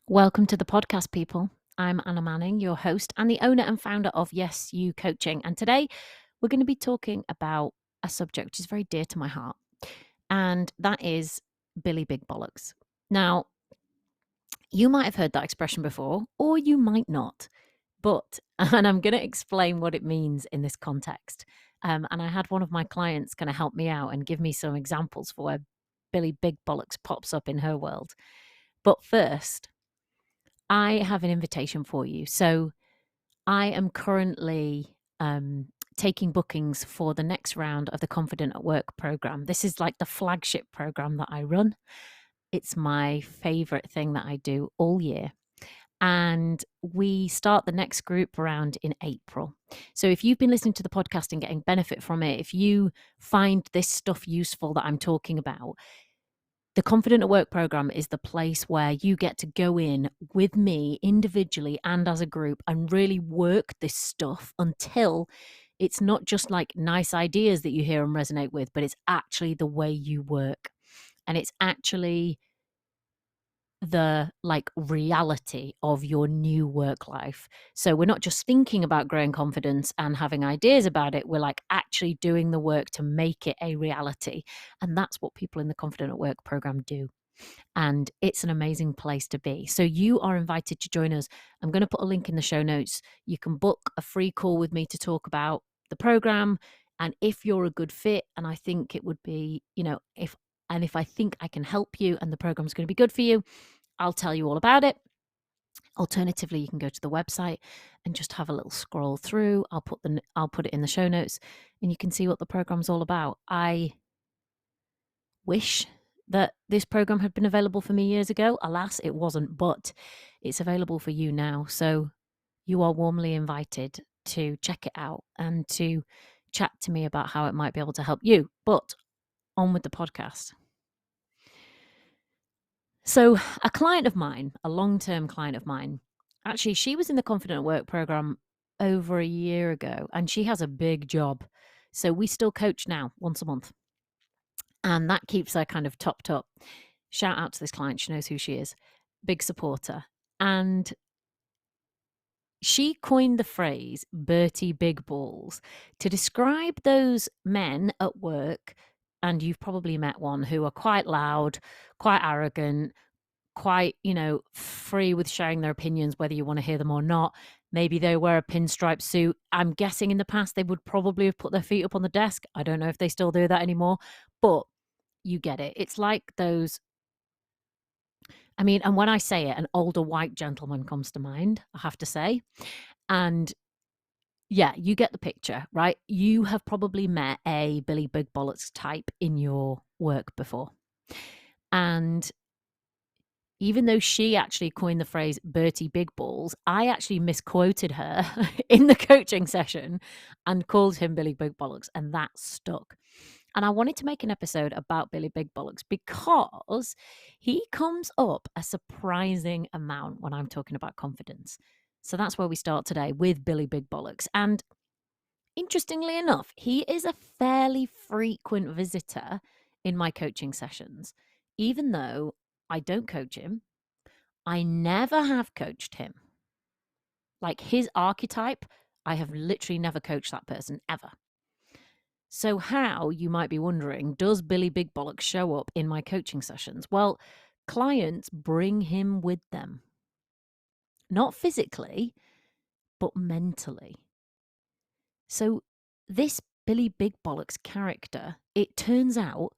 Welcome to the podcast, people. I'm Anna Manning, your host and the owner and founder of Yes You Coaching. And today we're going to be talking about a subject which is very dear to my heart, and that is Billy Big Bollocks. Now, you might have heard that expression before, or you might not, and I'm going to explain what it means in this context. And I had one of my clients kind of help me out and give me some examples for where Billy Big Bollocks pops up in her world. But first, I have an invitation for you. So I am currently taking bookings for the next round of the Confident at Work program. This is like the flagship program that I run. It's my favorite thing that I do all year. And we start the next group round in April. So if you've been listening to the podcast and getting benefit from it, if you find this stuff useful that I'm talking about, the Confident at Work program is the place where you get to go in with me individually and as a group and really work this stuff until it's not just like nice ideas that you hear and resonate with, but it's actually the way you work. And it's actually the like reality of your new work life. So we're not just thinking about growing confidence and having ideas about it, we're like actually doing the work to make it a reality. And that's what people in the Confident at Work program do. And it's an amazing place to be. So you are invited to join us. I'm going to put a link in the show notes. You can book a free call with me to talk about the program. And if you're a good fit, and I think it would be, if I think I can help you and the program's going to be good for you, I'll tell you all about it. Alternatively, you can go to the website and just have a little scroll through. I'll put it in the show notes and you can see what the program's all about. I wish that this program had been available for me years ago. Alas, it wasn't, but it's available for you now. So you are warmly invited to check it out and to chat to me about how it might be able to help you. But on with the podcast. So a client of mine, a long-term client of mine, actually, she was in the Confident at Work program over a year ago, and she has a big job. So we still coach now once a month. And that keeps her kind of topped up. Shout out to this client. She knows who she is. Big supporter. And she coined the phrase Bertie Big Balls to describe those men at work. And you've probably met one who are quite loud, quite arrogant, quite, free with sharing their opinions, whether you want to hear them or not. Maybe they wear a pinstripe suit. I'm guessing in the past they would probably have put their feet up on the desk. I don't know if they still do that anymore, but you get it. It's like those. I mean, and when I say it, an older white gentleman comes to mind, I have to say. And yeah, you get the picture, right? You have probably met a Billy Big Bollocks type in your work before. And even though she actually coined the phrase Bertie Big Balls, I actually misquoted her in the coaching session and called him Billy Big Bollocks, and that stuck. And I wanted to make an episode about Billy Big Bollocks because he comes up a surprising amount when I'm talking about confidence. So that's where we start today with Billy Big Bollocks. And interestingly enough, he is a fairly frequent visitor in my coaching sessions, even though I don't coach him. I never have coached him. Like his archetype, I have literally never coached that person ever. So how, you might be wondering, does Billy Big Bollocks show up in my coaching sessions? Well, clients bring him with them. Not physically, but mentally. So this Billy Big Bollocks character, it turns out,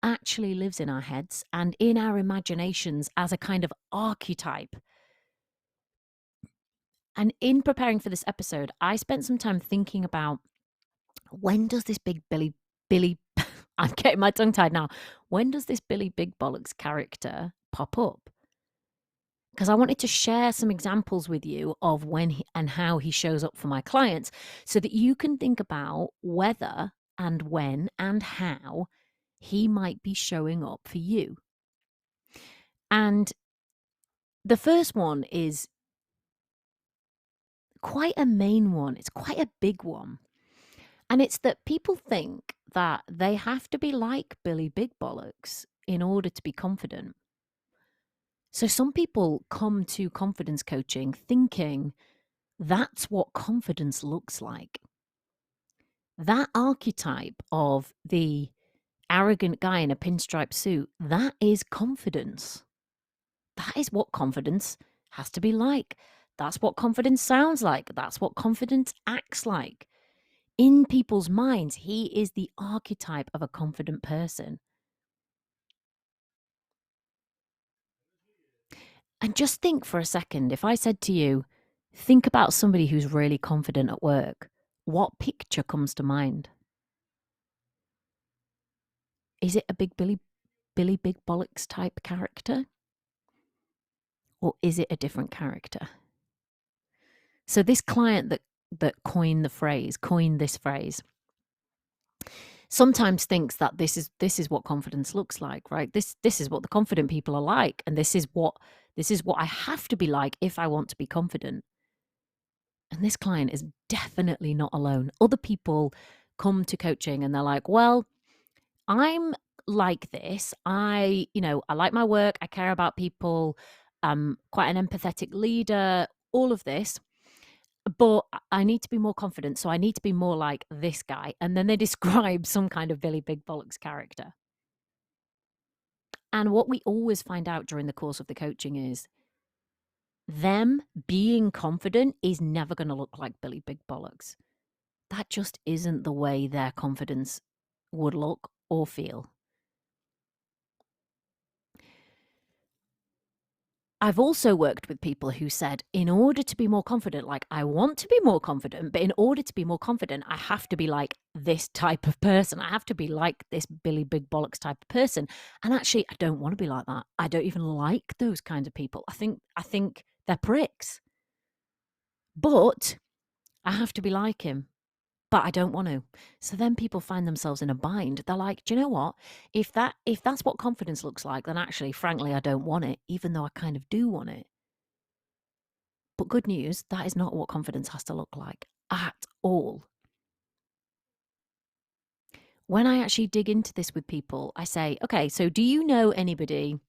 actually lives in our heads and in our imaginations as a kind of archetype. And in preparing for this episode, I spent some time thinking about when does this Billy, I'm getting my tongue tied now. When does this Billy Big Bollocks character pop up? Because I wanted to share some examples with you of when and how he shows up for my clients so that you can think about whether and when and how he might be showing up for you. And the first one is quite a main one. It's quite a big one. And it's that people think that they have to be like Billy Big Bollocks in order to be confident. So some people come to confidence coaching thinking that's what confidence looks like. That archetype of the arrogant guy in a pinstripe suit, that is confidence. That is what confidence has to be like. That's what confidence sounds like. That's what confidence acts like. In people's minds, he is the archetype of a confident person. And just think for a second, if I said to you, think about somebody who's really confident at work, what picture comes to mind? Is it a Billy Big Bollocks type character? Or is it a different character? So this client that coined this phrase, sometimes thinks that this is what confidence looks like, right? This is what the confident people are like, and this is what I have to be like if I want to be confident. And this client is definitely not alone. Other people come to coaching and they're like, well, I'm like this. I like my work. I care about people. I'm quite an empathetic leader, all of this. But I need to be more confident. So I need to be more like this guy. And then they describe some kind of Billy Big Bollocks character. And what we always find out during the course of the coaching is them being confident is never going to look like Billy Big Bollocks. That just isn't the way their confidence would look or feel. I've also worked with people who said, in order to be more confident, like I want to be more confident, but in order to be more confident, I have to be like this type of person. I have to be like this Billy Big Bollocks type of person. And actually, I don't want to be like that. I don't even like those kinds of people. I think they're pricks. But I have to be like him. But I don't want to. So then people find themselves in a bind. They're like, do you know what? If that's what confidence looks like, then actually, frankly, I don't want it, even though I kind of do want it. But good news, that is not what confidence has to look like at all. When I actually dig into this with people, I say, okay, so do you know anybody?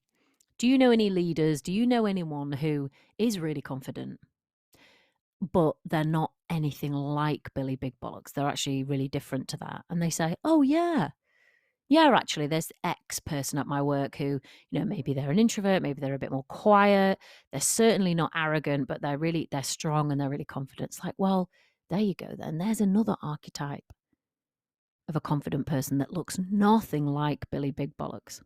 Do you know any leaders? Do you know anyone who is really confident, but they're not anything like Billy Big Bollocks? They're actually really different to that. And they say, oh, yeah. Yeah, actually, there's X person at my work who, maybe they're an introvert, maybe they're a bit more quiet. They're certainly not arrogant, but they're strong and they're really confident. It's like, well, there you go then. There's another archetype of a confident person that looks nothing like Billy Big Bollocks.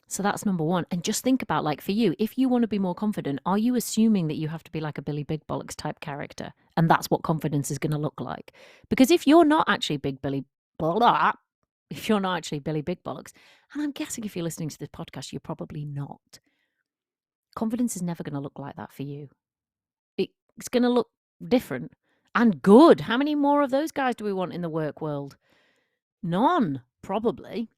So that's number one. And just think about, like, for you, if you want to be more confident, are you assuming that you have to be like a Billy Big Bollocks type character? And that's what confidence is going to look like. Because if you're not actually if you're not actually Billy Big Bollocks, and I'm guessing if you're listening to this podcast, you're probably not. Confidence is never going to look like that for you. It's going to look different and good. How many more of those guys do we want in the work world? None, probably.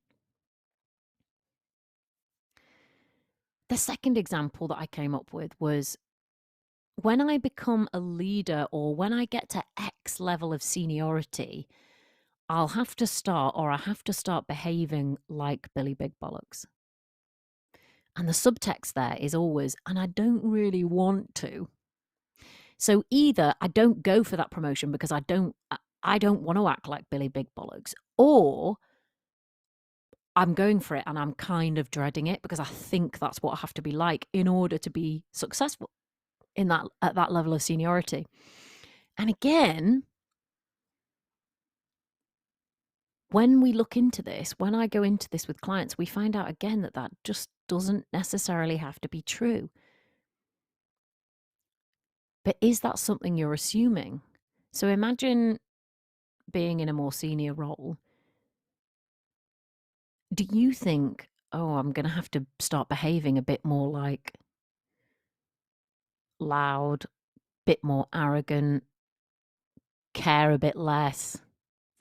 The second example that I came up with was when I become a leader or when I get to X level of seniority, I have to start behaving like Billy Big Bollocks. And the subtext there is always, and I don't really want to. So either I don't go for that promotion because I don't want to act like Billy Big Bollocks, or I'm going for it and I'm kind of dreading it because I think that's what I have to be like in order to be successful at that level of seniority. And again, when we look into this, when I go into this with clients, we find out again that just doesn't necessarily have to be true. But is that something you're assuming? So imagine being in a more senior role. Do you think, oh, I'm going to have to start behaving a bit more like loud, bit more arrogant, care a bit less,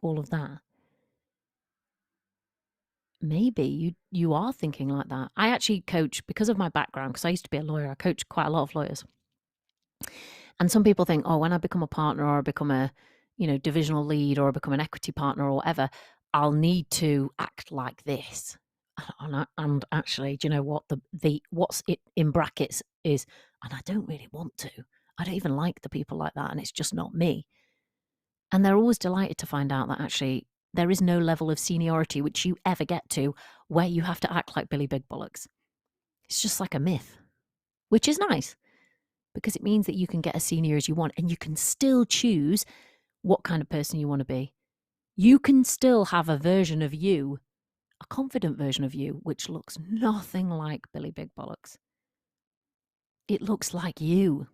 all of that? Maybe you are thinking like that. I actually coach, because of my background, because I used to be a lawyer, I coach quite a lot of lawyers. And some people think, oh, when I become a partner or I become a, divisional lead or I become an equity partner or whatever, I'll need to act like this. And actually, do you know what the what's it in brackets is? And I don't really want to. I don't even like the people like that, and it's just not me. And they're always delighted to find out that actually there is no level of seniority which you ever get to where you have to act like Billy Big Bollocks. It's just like a myth, which is nice because it means that you can get as senior as you want and you can still choose what kind of person you want to be. You can still have a version of you, a confident version of you, which looks nothing like Billy Big Bollocks. It looks like you.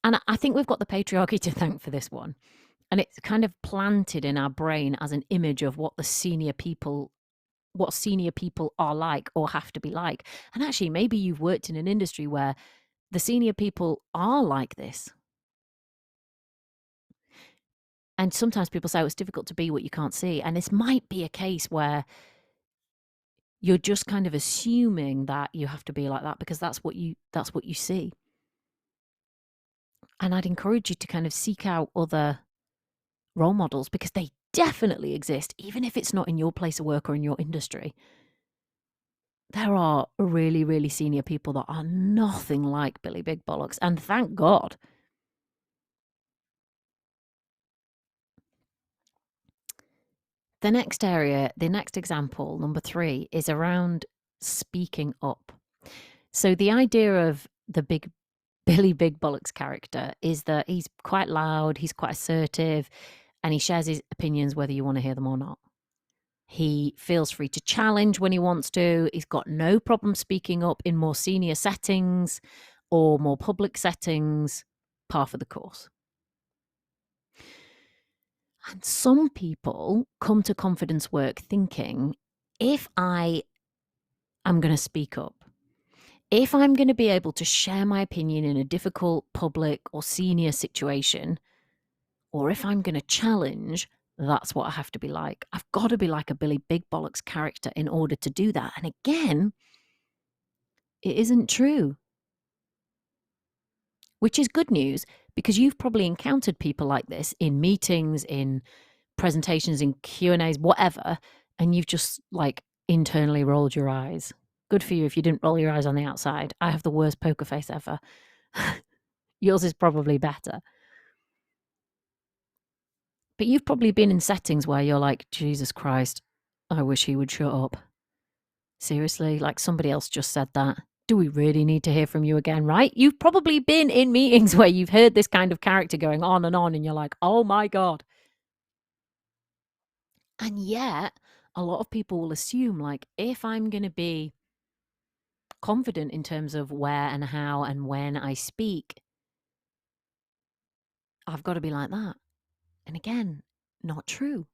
And I think we've got the patriarchy to thank for this one. And it's kind of planted in our brain as an image of what senior people are like or have to be like. And actually, maybe you've worked in an industry where the senior people are like this. And sometimes people say, oh, it's difficult to be what you can't see. And this might be a case where you're just kind of assuming that you have to be like that because that's what you see. And I'd encourage you to kind of seek out other role models because they definitely exist, even if it's not in your place of work or in your industry. There are really, really senior people that are nothing like Billy Big Bollocks, and thank God. The next example, number 3, is around speaking up. So the idea of the Billy Big Bollocks character is that he's quite loud, he's quite assertive, and he shares his opinions whether you want to hear them or not. He feels free to challenge when he wants to. He's got no problem speaking up in more senior settings or more public settings, par for the course. And some people come to confidence work thinking, if I am going to speak up, if I'm going to be able to share my opinion in a difficult public or senior situation, or if I'm going to challenge, that's what I have to be like. I've got to be like a Billy Big Bollocks character in order to do that. And again, it isn't true, which is good news because you've probably encountered people like this in meetings, in presentations, in Q&As, whatever, and you've just like internally rolled your eyes. Good for you if you didn't roll your eyes on the outside. I have the worst poker face ever. Yours is probably better. But you've probably been in settings where you're like, Jesus Christ, I wish he would shut up. Seriously, like somebody else just said that. Do we really need to hear from you again, right? You've probably been in meetings where you've heard this kind of character going on, and you're like, oh my God. And yet, a lot of people will assume, like, if I'm going to be confident in terms of where and how and when I speak, I've got to be like that. And again, not true.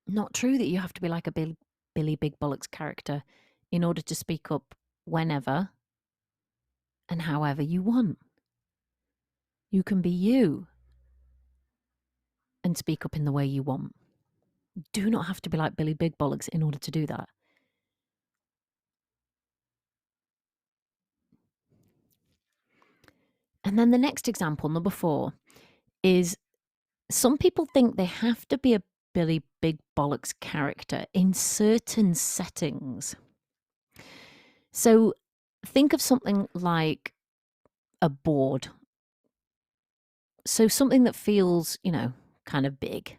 Not true that you have to be like a Billy Big Bollocks character in order to speak up whenever and however you want. You can be you and speak up in the way you want. You do not have to be like Billy Big Bollocks in order to do that. And then the next example, number 4, is some people think they have to be a Billy Big Bollocks character in certain settings. So think of something like a board. So something that feels, kind of big,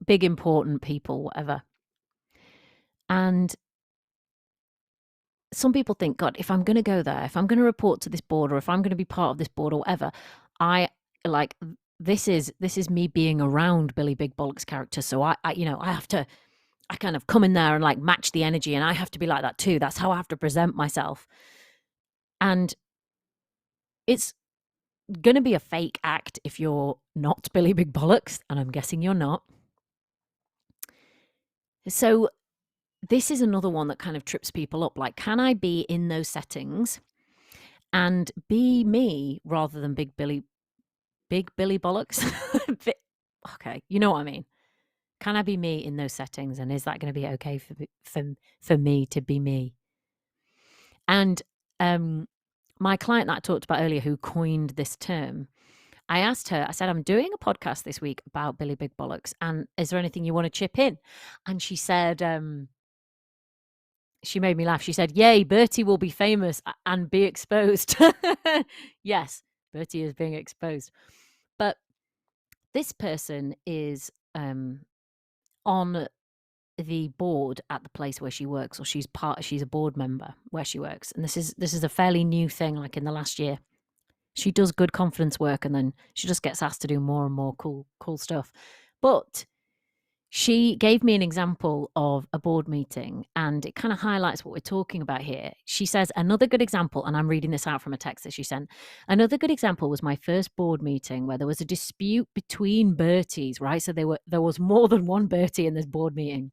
important people, whatever. And some people think, God, if I'm going to go there, if I'm going to report to this board, or if I'm going to be part of this board or whatever, I like this is me being around Billy Big Bollocks character. So I have to, I kind of come in there and like match the energy, and I have to be like that too. That's how I have to present myself. And it's going to be a fake act if you're not Billy Big Bollocks, and I'm guessing you're not. So this is another one that kind of trips people up. Like, can I be in those settings and be me rather than Big Billy Bollocks? Okay, you know what I mean. Can I be me in those settings, and is that going to be okay for me to be me? And my client that I talked about earlier, who coined this term, I asked her, I said, I'm doing a podcast this week about Billy Big Bollocks, and is there anything you want to chip in? And she said, she made me laugh. She said, "Yay, Bertie will be famous and be exposed." Yes, Bertie is being exposed. But this person is on the board at the place where she works, or she's a board member where she works. And this is a fairly new thing, like in the last year. She does good confidence work, and then she just gets asked to do more and more cool stuff. But she gave me an example of a board meeting, and it kind of highlights what we're talking about here. She says, another good example, and I'm reading this out from a text that she sent. Another good example was my first board meeting where there was a dispute between Berties, right? So there was more than one Bertie in this board meeting.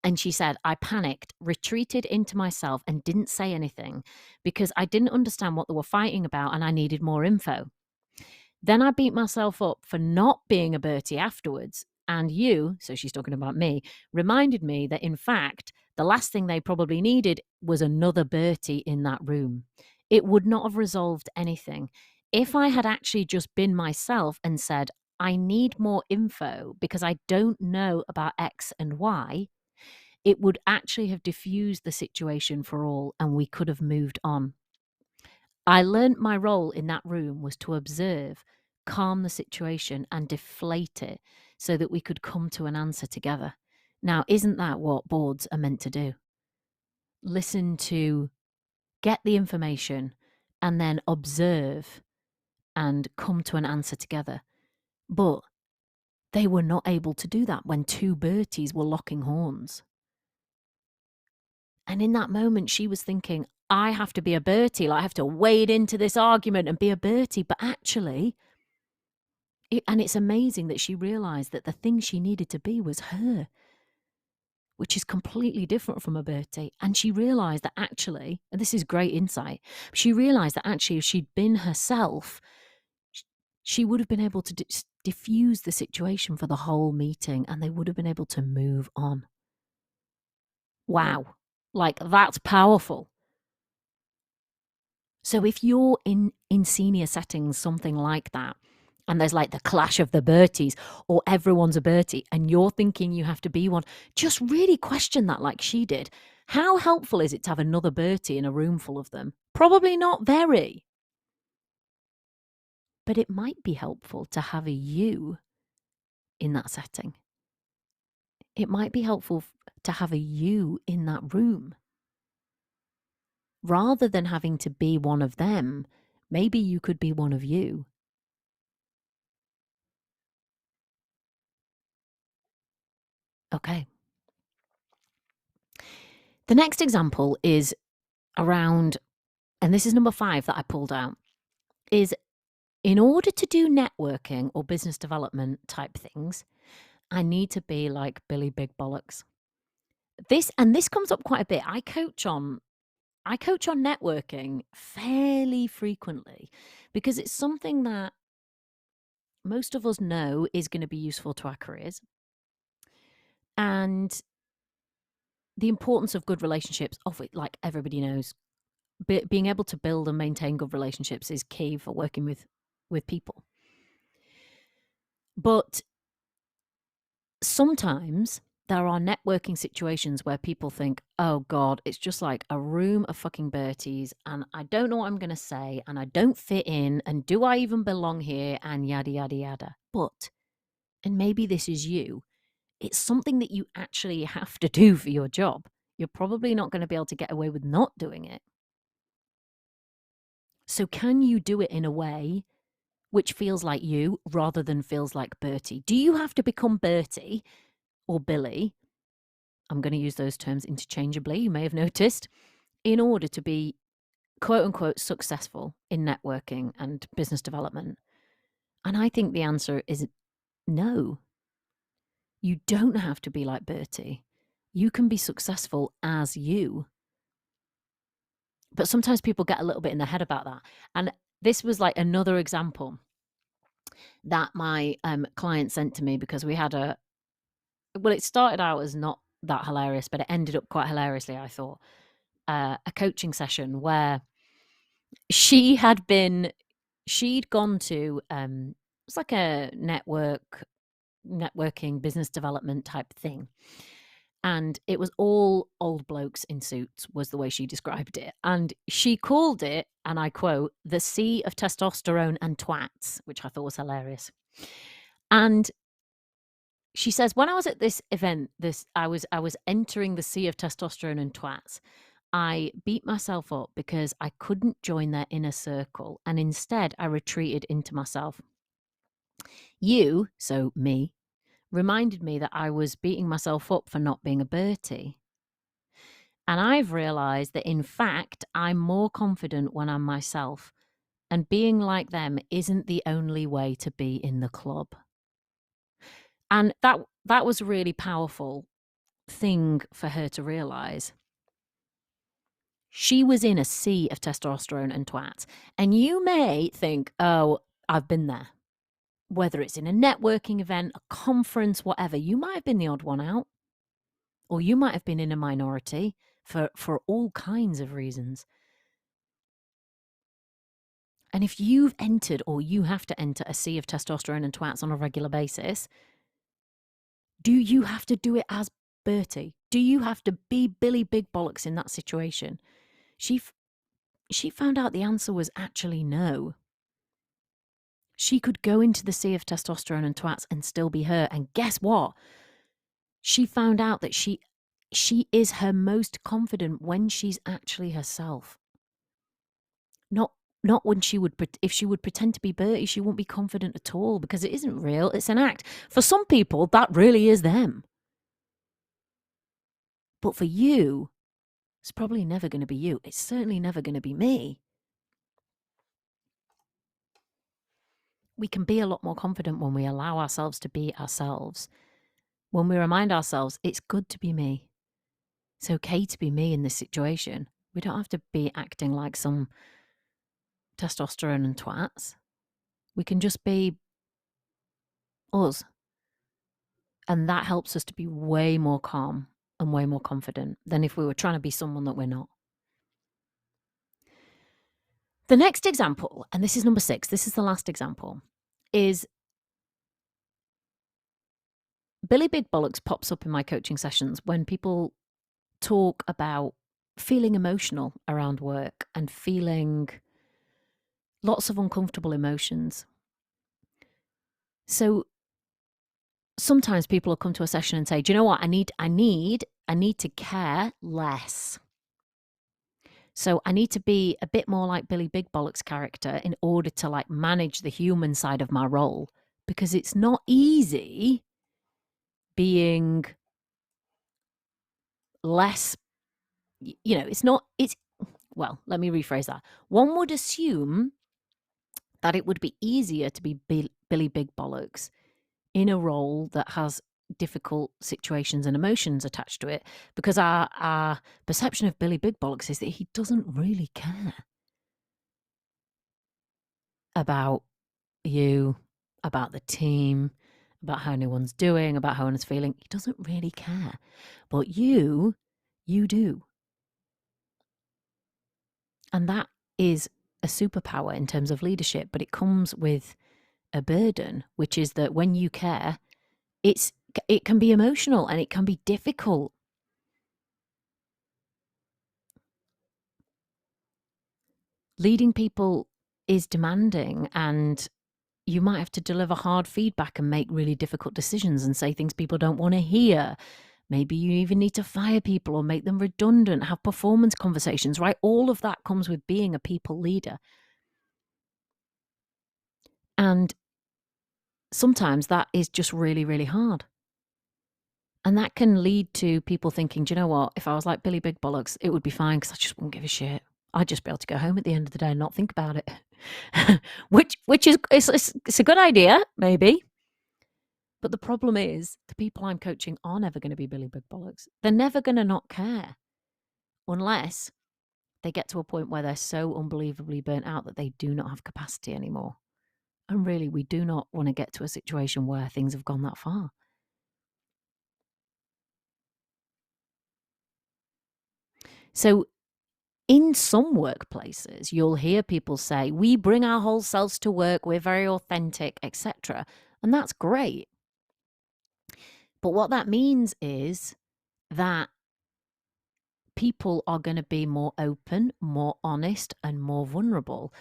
And she said, I panicked, retreated into myself, and didn't say anything because I didn't understand what they were fighting about and I needed more info. Then I beat myself up for not being a Bertie afterwards. And you, so she's talking about me, reminded me that in fact, the last thing they probably needed was another Bertie in that room. It would not have resolved anything. If I had actually just been myself and said, I need more info because I don't know about X and Y, it would actually have diffused the situation for all and we could have moved on. I learned my role in that room was to observe, calm the situation, and deflate it so that we could come to an answer together. Now, isn't that what boards are meant to do? Listen to, get the information, and then observe and come to an answer together. But they were not able to do that when two Berties were locking horns. And in that moment, she was thinking, I have to be a Bertie. Like, I have to wade into this argument and be a Bertie. But actually, and it's amazing that she realised that the thing she needed to be was her, which is completely different from a Bertie. And she realised that actually, and this is great insight, she realised that actually if she'd been herself, she would have been able to diffuse the situation for the whole meeting and they would have been able to move on. Wow. Like, that's powerful. So if you're in senior settings, something like that, and there's like the clash of the Berties, or everyone's a Bertie, and you're thinking you have to be one, just really question that like she did. How helpful is it to have another Bertie in a room full of them? Probably not very. But it might be helpful to have a you in that setting. It might be helpful to have a you in that room. Rather than having to be one of them, maybe you could be one of you. Okay. The next example is around, and this is number 5 that I pulled out, is in order to do networking or business development type things, I need to be like Billy Big Bollocks. This comes up quite a bit. I coach on networking fairly frequently because it's something that most of us know is going to be useful to our careers. And the importance of good relationships, of it, like everybody knows, being able to build and maintain good relationships is key for working with people. But sometimes there are networking situations where people think, oh God, it's just like a room of fucking Berties and I don't know what I'm going to say and I don't fit in and do I even belong here and yada, yada, yada. But, and maybe this is you, it's something that you actually have to do for your job. You're probably not going to be able to get away with not doing it. So can you do it in a way which feels like you rather than feels like Bertie? Do you have to become Bertie or Billy? I'm going to use those terms interchangeably, you may have noticed, in order to be quote unquote successful in networking and business development. And I think the answer is no. You don't have to be like Bertie. You can be successful as you. But sometimes people get a little bit in their head about that. And this was like another example that my client sent to me because we had it started out as not that hilarious, but it ended up quite hilariously, I thought. A coaching session where she had been she'd gone to it's like a networking business development type thing. And it was all old blokes in suits, was the way she described it. And she called it, and I quote, the sea of testosterone and twats, which I thought was hilarious. And she says, when I was at this event, I was entering the sea of testosterone and twats. I beat myself up because I couldn't join their inner circle, and instead I retreated into myself. You, so me, reminded me that I was beating myself up for not being a Bertie. And I've realized that, in fact, I'm more confident when I'm myself, and being like them isn't the only way to be in the club. And that was a really powerful thing for her to realize. She was in a sea of testosterone and twats. And you may think, oh, I've been there. Whether it's in a networking event, a conference, whatever, you might have been the odd one out. Or you might have been in a minority for all kinds of reasons. And if you've entered or you have to enter a sea of testosterone and twats on a regular basis, do you have to do it as Bertie? Do you have to be Billy Big Bollocks in that situation? She found out the answer was actually no. She could go into the sea of testosterone and twats and still be her. And guess what? She found out that she is her most confident when she's actually herself. Not when if she would pretend to be Bertie, she won't be confident at all, because it isn't real. It's an act. For some people, that really is them. But for you, it's probably never going to be you. It's certainly never going to be me. We can be a lot more confident when we allow ourselves to be ourselves. When we remind ourselves, it's good to be me. It's okay to be me in this situation. We don't have to be acting like some testosterone and twats. We can just be us. And that helps us to be way more calm and way more confident than if we were trying to be someone that we're not. The next example, and this is number 6, this is the last example, is Billy Big Bollocks pops up in my coaching sessions when people talk about feeling emotional around work and feeling lots of uncomfortable emotions. So sometimes people will come to a session and say, do you know what? I need to care less. So I need to be a bit more like Billy Big Bollocks' character in order to like manage the human side of my role, because it's not easy being less, well, let me rephrase that. One would assume that it would be easier to be Billy Big Bollocks in a role that has difficult situations and emotions attached to it, because our perception of Billy Big Bollocks is that he doesn't really care about you, about the team, about how anyone's doing, about how anyone's feeling. He doesn't really care. But you do. And that is a superpower in terms of leadership, but it comes with a burden, which is that when you care, it can be emotional and it can be difficult. Leading people is demanding, and you might have to deliver hard feedback and make really difficult decisions and say things people don't want to hear. Maybe you even need to fire people or make them redundant, have performance conversations, right? All of that comes with being a people leader. And sometimes that is just really, really hard. And that can lead to people thinking, do you know what? If I was like Billy Big Bollocks, it would be fine because I just wouldn't give a shit. I'd just be able to go home at the end of the day and not think about it. which is it's a good idea, maybe. But the problem is the people I'm coaching are never going to be Billy Big Bollocks. They're never going to not care unless they get to a point where they're so unbelievably burnt out that they do not have capacity anymore. And really, we do not want to get to a situation where things have gone that far. So In some workplaces, you'll hear people say, we bring our whole selves to work, we're very authentic, etc. And that's great. But what that means is that people are going to be more open, more honest, and more vulnerable.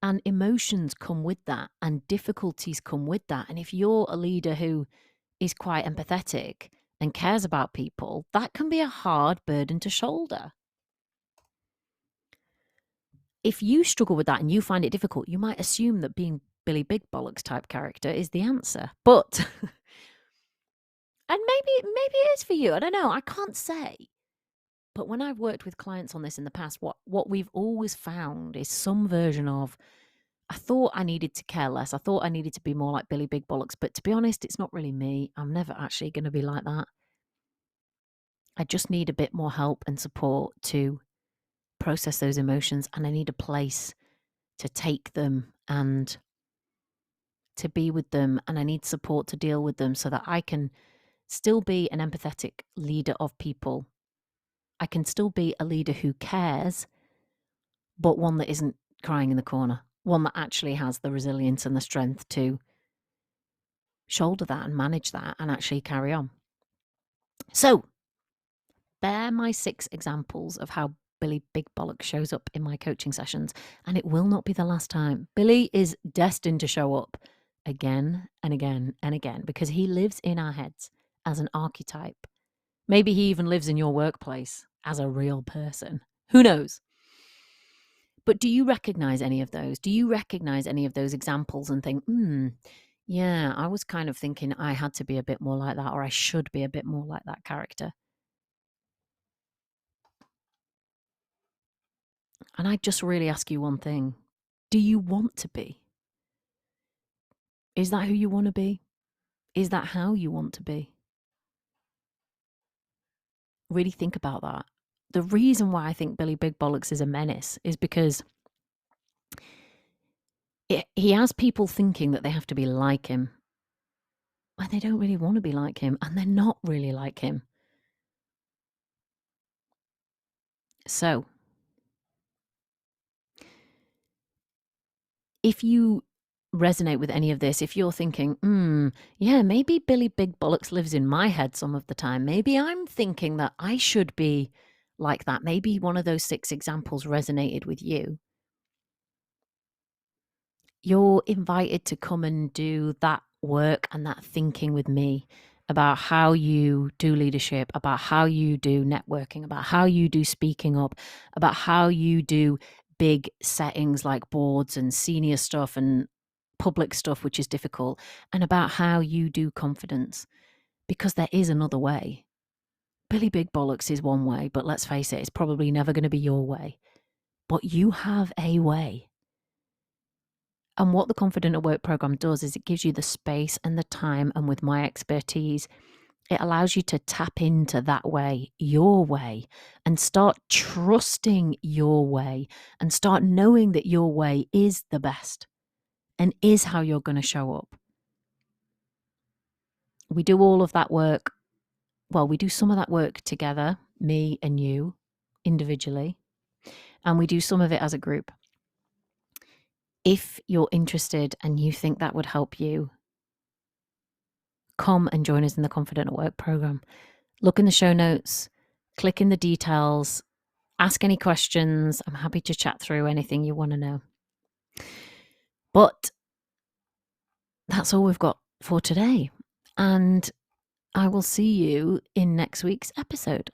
And emotions come with that, and difficulties come with that. And if you're a leader who is quite empathetic and cares about people, that can be a hard burden to shoulder. If you struggle with that and you find it difficult, you might assume that being Billy Big Bollocks type character is the answer. But and maybe it is for you. I don't know. I can't say. But when I've worked with clients on this in the past, what we've always found is some version of, I thought I needed to care less. I thought I needed to be more like Billy Big Bollocks. But to be honest, it's not really me. I'm never actually going to be like that. I just need a bit more help and support to process those emotions. And I need a place to take them and to be with them. And I need support to deal with them so that I can still be an empathetic leader of people. I can still be a leader who cares, but one that isn't crying in the corner, one that actually has the resilience and the strength to shoulder that and manage that and actually carry on. So, bear my 6 examples of how Billy Big Bollocks shows up in my coaching sessions, and it will not be the last time. Billy is destined to show up again and again and again because he lives in our heads as an archetype. Maybe he even lives in your workplace as a real person. Who knows? But do you recognize any of those? Do you recognize any of those examples and think, yeah, I was kind of thinking I had to be a bit more like that, or I should be a bit more like that character? And I just really ask you one thing. Do you want to be? Is that who you want to be? Is that how you want to be? Really think about that. The reason why I think Billy Big Bollocks is a menace is because he has people thinking that they have to be like him. And they don't really want to be like him. And they're not really like him. So, if you resonate with any of this, if you're thinking, yeah, maybe Billy Big Bollocks lives in my head some of the time. Maybe I'm thinking that I should be like that. Maybe one of those 6 examples resonated with you. You're invited to come and do that work and that thinking with me about how you do leadership, about how you do networking, about how you do speaking up, about how you do big settings like boards and senior stuff and public stuff, which is difficult, and about how you do confidence, because there is another way. Billy Big Bollocks is one way, but let's face it, it's probably never going to be your way. But you have a way. And what the Confident at Work program does is it gives you the space and the time, and with my expertise, it allows you to tap into that way, your way, and start trusting your way and start knowing that your way is the best and is how you're going to show up. We do all of that work. Well, we do some of that work together, me and you, individually, and we do some of it as a group. If you're interested and you think that would help you, come and join us in the Confident at Work program. Look in the show notes, click in the details, ask any questions. I'm happy to chat through anything you want to know. But that's all we've got for today. And I will see you in next week's episode.